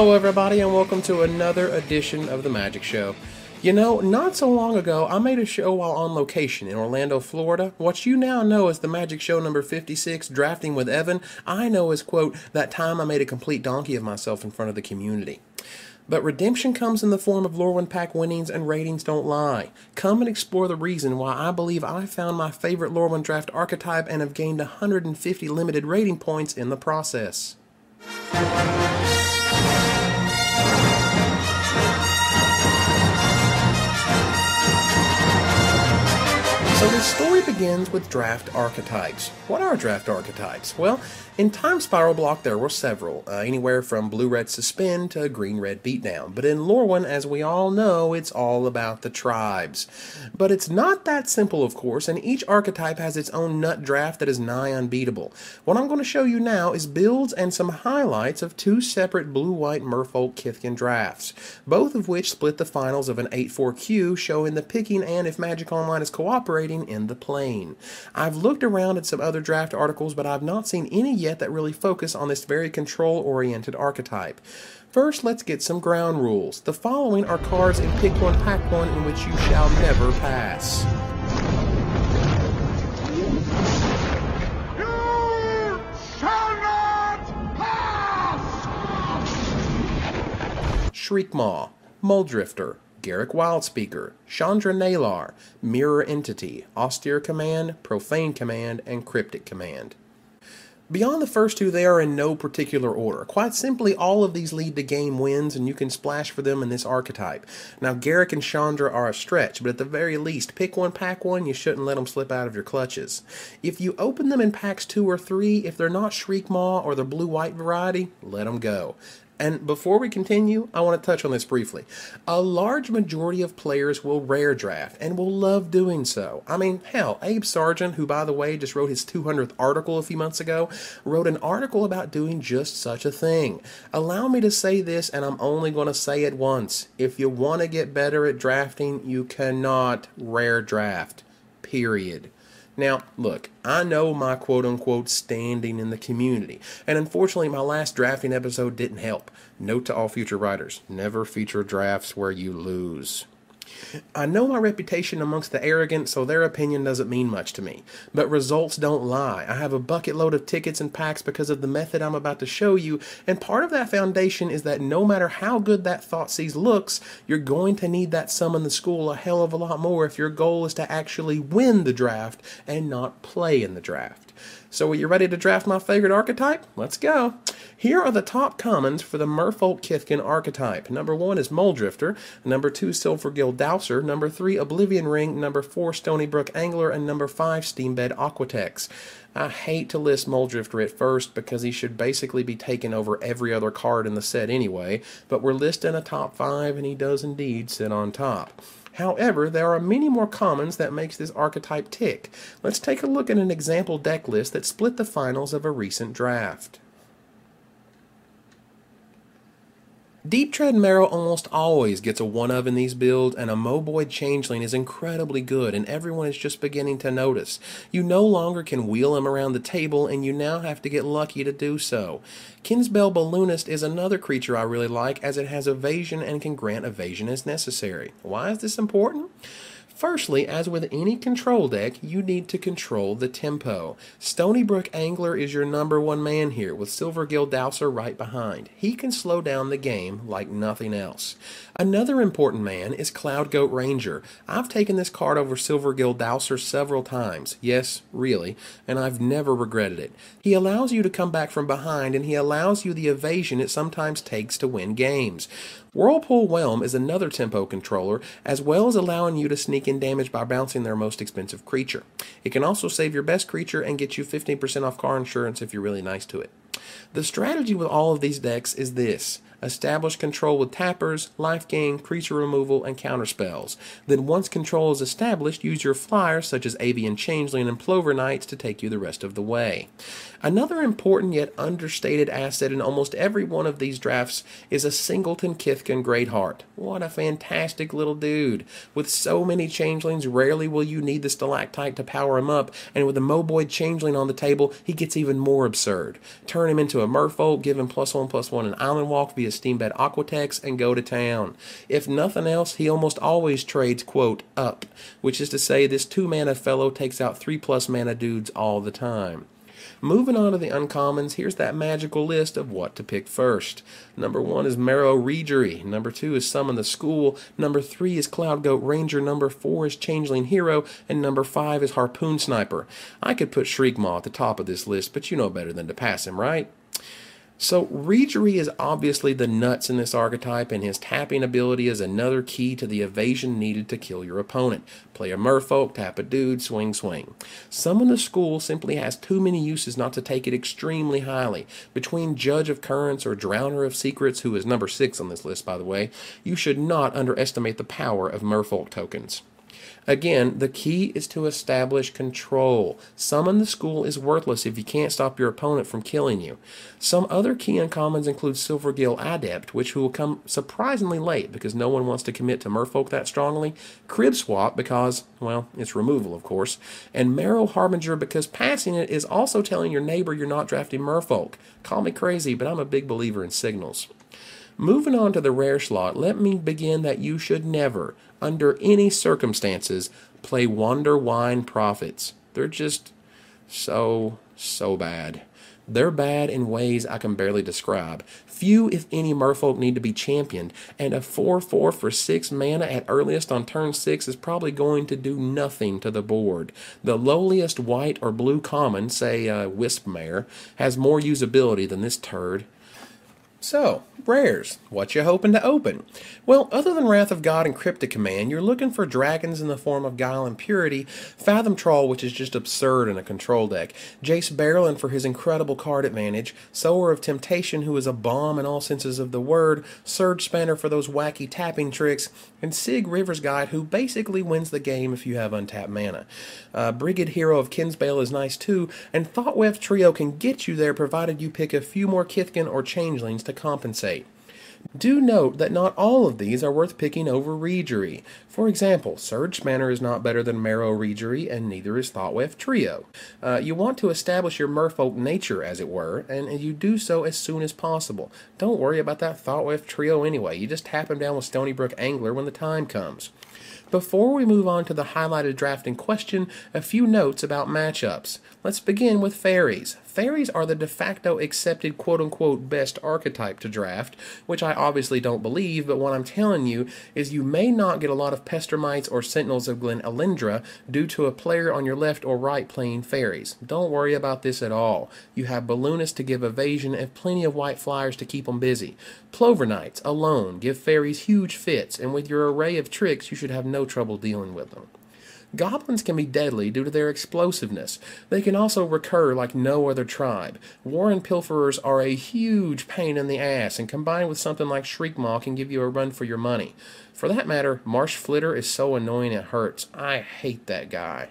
Hello everybody and welcome to another edition of The Magic Show. You know, not so long ago, I made a show while on location in Orlando, Florida. What you now know as The Magic Show number 56, Drafting with Evan, I know as, quote, that time I made a complete donkey of myself in front of the community. But redemption comes in the form of Lorwyn pack winnings and ratings don't lie. Come and explore the reason why I believe I found my favorite Lorwyn draft archetype and have gained 150 limited rating points in the process. So this story begins with draft archetypes. What are draft archetypes? Well, in Time Spiral Block there were several, anywhere from blue-red suspend to green-red beatdown. But in Lorwyn, as we all know, it's all about the tribes. But it's not that simple, of course, and each archetype has its own nut draft that is nigh unbeatable. What I'm going to show you now is builds and some highlights of two separate blue-white Merfolk Kithkin drafts, both of which split the finals of an 8-4 showing the picking and, if Magic Online is cooperating, in the plane. I've looked around at some other draft articles, but I've not seen any yet that really focus on this very control-oriented archetype. First, let's get some ground rules. The following are cards in Pick One, Pack One in which you shall never pass. You shall not pass! Shriekmaw, Muldrifter, Garrick Wildspeaker, Chandra Nalar, Mirror Entity, Austere Command, Profane Command, and Cryptic Command. Beyond the first two, they are in no particular order. Quite simply, all of these lead to game wins, and you can splash for them in this archetype. Now, Garrick and Chandra are a stretch, but at the very least, pick one, pack one, you shouldn't let them slip out of your clutches. If you open them in packs 2 or 3, if they're not Shriekmaw or the blue-white variety, let them go. And before we continue, I want to touch on this briefly. A large majority of players will rare draft, and will love doing so. I mean, hell, Abe Sargent, who by the way just wrote his 200th article a few months ago, wrote an article about doing just such a thing. Allow me to say this, and I'm only going to say it once. If you want to get better at drafting, you cannot rare draft. Period. Now, look, I know my quote-unquote standing in the community, and unfortunately my last drafting episode didn't help. Note to all future writers, never feature drafts where you lose. I know my reputation amongst the arrogant, so their opinion doesn't mean much to me. But results don't lie. I have a bucket load of tickets and packs because of the method I'm about to show you, and part of that foundation is that no matter how good that Thoughtseize looks, you're going to need that summon the school a hell of a lot more if your goal is to actually win the draft and not play in the draft. So are you ready to draft my favorite archetype? Let's go. Here are the top commons for the Merfolk Kithkin archetype. Number 1 is Muldrifter, number 2 Silvergill Dowser, number 3 Oblivion Ring, number 4 Stony Brook Angler, and number 5 Steambed Aquatex. I hate to list Muldrifter at first because he should basically be taking over every other card in the set anyway, but we're listing a top 5 and he does indeed sit on top. However, there are many more commons that makes this archetype tick. Let's take a look at an example deck list that split the finals of a recent draft. Deep Tread Marrow almost always gets a 1-of in these builds, and a Moboid Changeling is incredibly good, and everyone is just beginning to notice. You no longer can wheel him around the table, and you now have to get lucky to do so. Kinsbell Balloonist is another creature I really like, as it has evasion and can grant evasion as necessary. Why is this important? Firstly, as with any control deck, you need to control the tempo. Stony Brook Angler is your number 1 man here, with Silvergill Dowser right behind. He can slow down the game like nothing else. Another important man is Cloudgoat Ranger. I've taken this card over Silvergill Dowser several times. Yes, really, and I've never regretted it. He allows you to come back from behind, and he allows you the evasion it sometimes takes to win games. Whirlpool Whelm is another tempo controller, as well as allowing you to sneak in damage by bouncing their most expensive creature. It can also save your best creature and get you 15% off car insurance if you're really nice to it. The strategy with all of these decks is this. Establish control with tappers, life gain, creature removal, and counterspells. Then once control is established, use your flyers such as Avian Changeling and Plover Knights to take you the rest of the way. Another important yet understated asset in almost every one of these drafts is a Singleton Kithkin Greatheart. What a fantastic little dude. With so many Changelings, rarely will you need the Stalactite to power him up, and with a Moboid Changeling on the table, he gets even more absurd. Turn him into a Merfolk, give him +1/+1 and Island Walk via his Steambed Aquatex and go to town. If nothing else, he almost always trades, quote, up, which is to say this 2-mana fellow takes out 3+ mana dudes all the time. Moving on to the uncommons, here's that magical list of what to pick first. Number 1 is Marrow Reegery. Number 2 is Summon the School. Number 3 is Cloud Goat Ranger. Number 4 is Changeling Hero. And number 5 is Harpoon Sniper. I could put Shriekmaw at the top of this list, but you know better than to pass him, right? So Reegery is obviously the nuts in this archetype, and his tapping ability is another key to the evasion needed to kill your opponent. Play a Merfolk, tap a dude, swing, swing. Summon the School simply has too many uses not to take it extremely highly. Between Judge of Currents or Drowner of Secrets, who is number 6 on this list by the way, you should not underestimate the power of Merfolk tokens. Again, the key is to establish control. Summon the School is worthless if you can't stop your opponent from killing you. Some other key uncommons include Silvergill Adept, which will come surprisingly late because no one wants to commit to Merfolk that strongly, Crib Swap because, well, it's removal of course, and Marrow Harbinger because passing it is also telling your neighbor you're not drafting Merfolk. Call me crazy, but I'm a big believer in signals. Moving on to the rare slot, let me begin that you should never, under any circumstances, play Wander Wine Prophets. They're just so bad. They're bad in ways I can barely describe. Few, if any, Merfolk need to be championed, and a 4/4 for 6 mana at earliest on turn 6 is probably going to do nothing to the board. The lowliest white or blue common, say Wispmare, has more usability than this turd. So, rares, what you hoping to open? Well, other than Wrath of God and Cryptic Command, you're looking for dragons in the form of Guile and Purity, Fathom Troll, which is just absurd in a control deck, Jace Barrelin for his incredible card advantage, Sower of Temptation, who is a bomb in all senses of the word, Surge Spanner for those wacky tapping tricks, and Sig River's Guide, who basically wins the game if you have untapped mana. Brigid Hero of Kinsbale is nice too, and Thoughtweft Trio can get you there provided you pick a few more Kithkin or Changelings to compensate. Do note that not all of these are worth picking over Reegery. For example, Surge Spanner is not better than Marrow Reegery, and neither is Thoughtweft Trio. You want to establish your Merfolk nature, as it were, and you do so as soon as possible. Don't worry about that Thoughtweft Trio anyway. You just tap him down with Stony Brook Angler when the time comes. Before we move on to the highlighted draft in question, a few notes about matchups. Let's begin with fairies. Fairies are the de facto accepted quote-unquote best archetype to draft, which I obviously don't believe, but what I'm telling you is you may not get a lot of Pestermites or Sentinels of Glen Elendra due to a player on your left or right playing fairies. Don't worry about this at all. You have Balloonists to give evasion and plenty of white flyers to keep them busy. Plover Knights alone give fairies huge fits, and with your array of tricks you should have no trouble dealing with them. Goblins can be deadly due to their explosiveness. They can also recur like no other tribe. Warren Pilferers are a huge pain in the ass, and combined with something like Shriekmaw can give you a run for your money. For that matter, Marsh Flitter is so annoying it hurts. I hate that guy.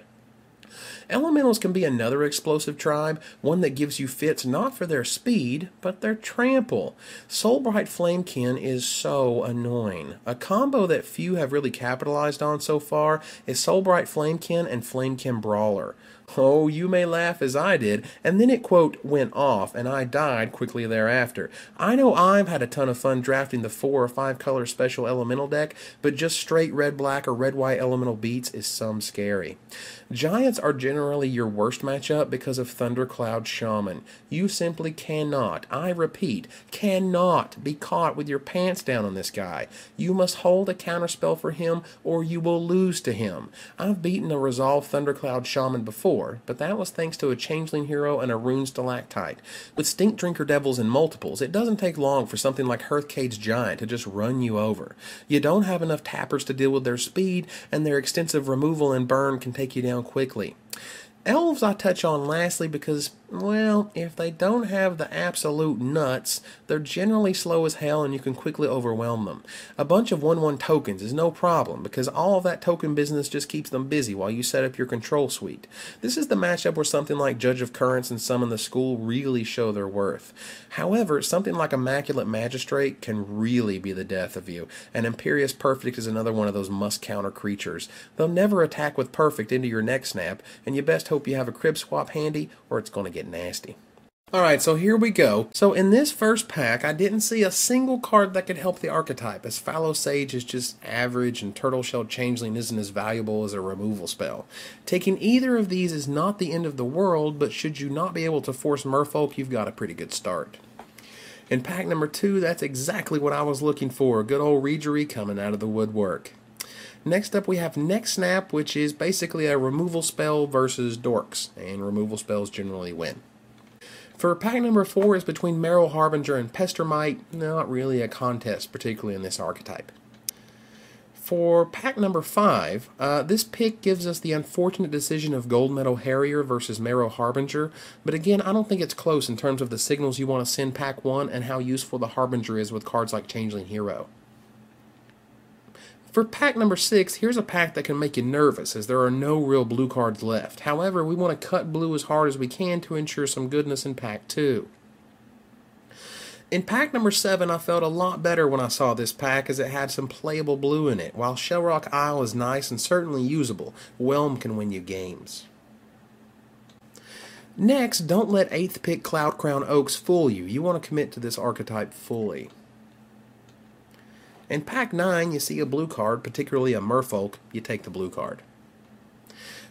Elementals can be another explosive tribe, one that gives you fits not for their speed, but their trample. Soulbright Flamekin is so annoying. A combo that few have really capitalized on so far is Soulbright Flamekin and Flamekin Brawler. Oh, you may laugh as I did, and then it, quote, went off, and I died quickly thereafter. I know I've had a ton of fun drafting the 4 or 5 color special elemental deck, but just straight red-black or red-white elemental beats is some scary. Giants are generally your worst matchup because of Thundercloud Shaman. You simply cannot, I repeat, cannot be caught with your pants down on this guy. You must hold a counterspell for him, or you will lose to him. I've beaten a Resolve Thundercloud Shaman before, but that was thanks to a Changeling Hero and a Rune Stalactite. With Stink Drinker Devils and multiples, it doesn't take long for something like Hearthcade's Giant to just run you over. You don't have enough tappers to deal with their speed, and their extensive removal and burn can take you down quickly. Elves I touch on lastly because, well, if they don't have the absolute nuts, they're generally slow as hell and you can quickly overwhelm them. A bunch of 1/1 tokens is no problem because all of that token business just keeps them busy while you set up your control suite. This is the matchup where something like Judge of Currents and Summon the School really show their worth. However, something like Immaculate Magistrate can really be the death of you, and Imperious Perfect is another one of those must-counter creatures. They'll never attack with Perfect into your neck snap, and you best hope you have a crib swap handy or it's going to get nasty. Alright, so here we go. So in this first pack, I didn't see a single card that could help the archetype, as Fallow Sage is just average and Turtleshell Changeling isn't as valuable as a removal spell. Taking either of these is not the end of the world, but should you not be able to force Merfolk, you've got a pretty good start. In pack number 2, that's exactly what I was looking for. Good old Reejerey coming out of the woodwork. Next up we have Neck Snap, which is basically a removal spell versus Dorks, and removal spells generally win. For pack number 4 is between Merrill Harbinger and Pestermite. Not really a contest, particularly in this archetype. For pack number 5, this pick gives us the unfortunate decision of Gold Metal Harrier versus Merrill Harbinger, but again, I don't think it's close in terms of the signals you want to send pack 1 and how useful the Harbinger is with cards like Changeling Hero. For pack number 6, here's a pack that can make you nervous, as there are no real blue cards left. However, we want to cut blue as hard as we can to ensure some goodness in pack 2. In pack number 7, I felt a lot better when I saw this pack, as it had some playable blue in it. While Shellrock Isle is nice and certainly usable, Whelm can win you games. Next, don't let 8th pick Cloud Crown Oaks fool you. You want to commit to this archetype fully. In pack 9, you see a blue card, particularly a Merfolk, you take the blue card.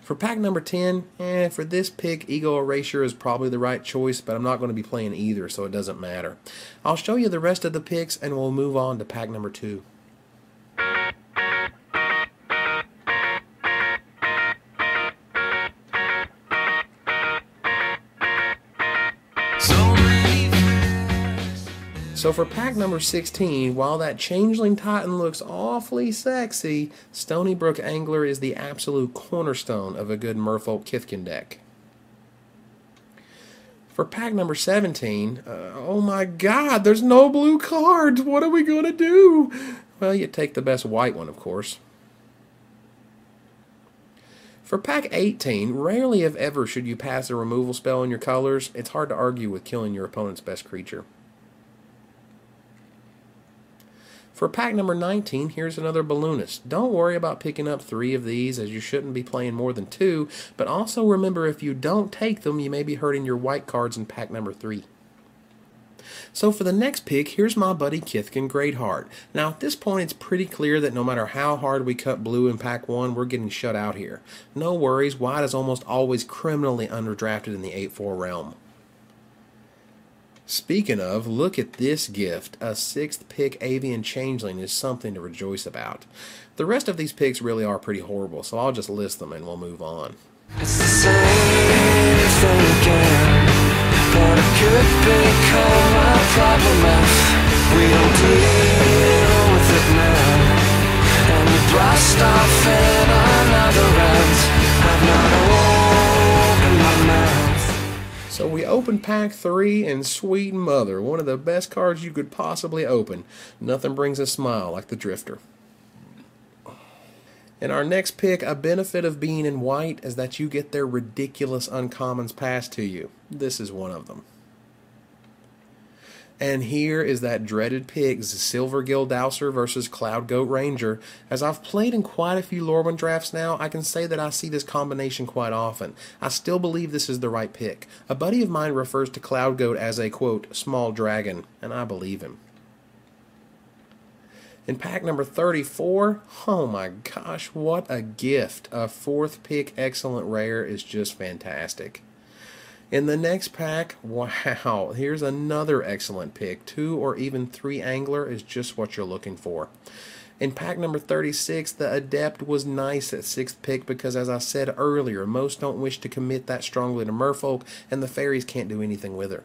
For pack number 10, for this pick, Ego Erasure is probably the right choice, but I'm not going to be playing either, so it doesn't matter. I'll show you the rest of the picks, and we'll move on to pack number 2. So for pack number 16, while that Changeling Titan looks awfully sexy, Stony Brook Angler is the absolute cornerstone of a good Merfolk Kithkin deck. For pack number 17, oh my god, there's no blue cards! What are we going to do? Well, you take the best white one, of course. For pack 18, rarely if ever should you pass a removal spell in your colors. It's hard to argue with killing your opponent's best creature. For pack number 19, here's another Balloonist. Don't worry about picking up 3 of these, as you shouldn't be playing more than 2, but also remember if you don't take them, you may be hurting your white cards in pack number 3. So for the next pick, here's my buddy Kithkin Greatheart. Now at this point it's pretty clear that no matter how hard we cut blue in pack 1, we're getting shut out here. No worries, white is almost always criminally underdrafted in the 8-4 realm. Speaking of, look at this gift. A 6th pick Avian Changeling is something to rejoice about. The rest of these picks really are pretty horrible, so I'll just list them and we'll move on. It's the same thing again, but it could become a problem if we don't deal with it now. And we blast off in another end. I've not opened my mouth. So we open pack 3, and sweet mother, one of the best cards you could possibly open. Nothing brings a smile like the Drifter. In our next pick, a benefit of being in white is that you get their ridiculous uncommons passed to you. This is one of them. And here is that dreaded pick, Silver Gildouser versus Cloud Goat Ranger. As I've played in quite a few Lorwyn drafts now, I can say that I see this combination quite often. I still believe this is the right pick. A buddy of mine refers to Cloud Goat as a, quote, small dragon, and I believe him. In pack number 34, oh my gosh, what a gift. A 4th pick excellent rare is just fantastic. In the next pack, wow, here's another excellent pick. 2 or even 3 Angler is just what you're looking for. In pack number 36, the Adept was nice at 6th pick because, as I said earlier, most don't wish to commit that strongly to Merfolk, and the fairies can't do anything with her.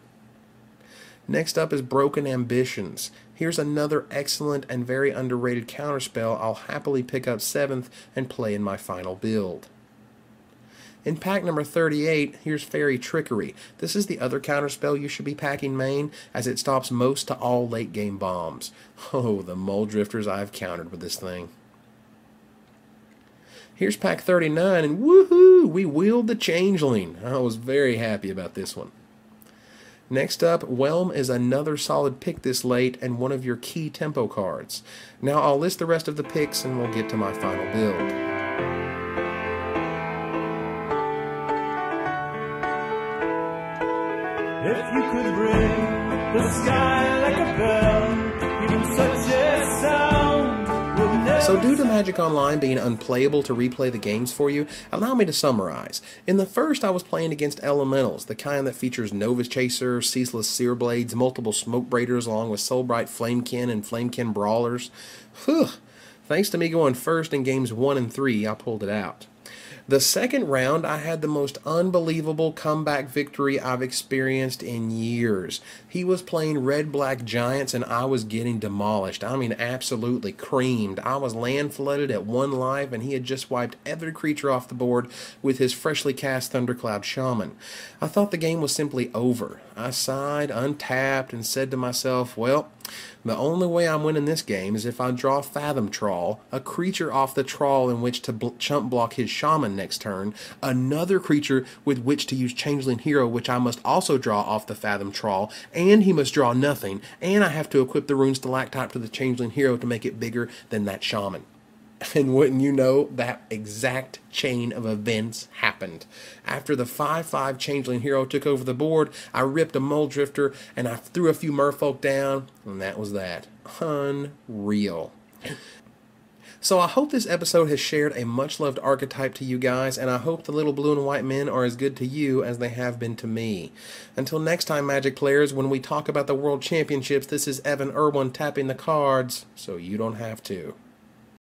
Next up is Broken Ambitions. Here's another excellent and very underrated counterspell I'll happily pick up 7th and play in my final build. In pack number 38, here's Fairy Trickery. This is the other counterspell you should be packing main, as it stops most to all late game bombs. Oh, the mole drifters I've countered with this thing. Here's pack 39, and woohoo, we wheeled the Changeling. I was very happy about this one. Next up, Whelm is another solid pick this late and one of your key tempo cards. Now I'll list the rest of the picks and we'll get to my final build. If you could ring the sky like a bell, even such a sound would never. So due to Magic Online being unplayable to replay the games for you, allow me to summarize. In the first, I was playing against Elementals, the kind that features Nova Chaser, Ceaseless Sear Blades, multiple Smoke Braiders, along with Soulbright Flamekin and Flamekin Brawlers. Whew! Thanks to me going first in games 1 and 3, I pulled it out. The second round, I had the most unbelievable comeback victory I've experienced in years. He was playing red-black giants and I was getting demolished. I mean, absolutely creamed. I was land-flooded at 1 life and he had just wiped every creature off the board with his freshly cast Thundercloud Shaman. I thought the game was simply over. I sighed, untapped, and said to myself, well, the only way I'm winning this game is if I draw Fathom Trawl, a creature off the Trawl in which to chump block his Shaman next turn, another creature with which to use Changeling Hero, which I must also draw off the Fathom Trawl, and he must draw nothing, and I have to equip the Rune Stalactite to the Changeling Hero to make it bigger than that Shaman. And wouldn't you know, that exact chain of events happened. After the 5/5 Changeling Hero took over the board, I ripped a Muldrifter and I threw a few Merfolk down, and that was that. Unreal. So I hope this episode has shared a much-loved archetype to you guys, and I hope the little blue and white men are as good to you as they have been to me. Until next time, Magic players, when we talk about the World Championships, this is Evan Irwin tapping the cards so you don't have to.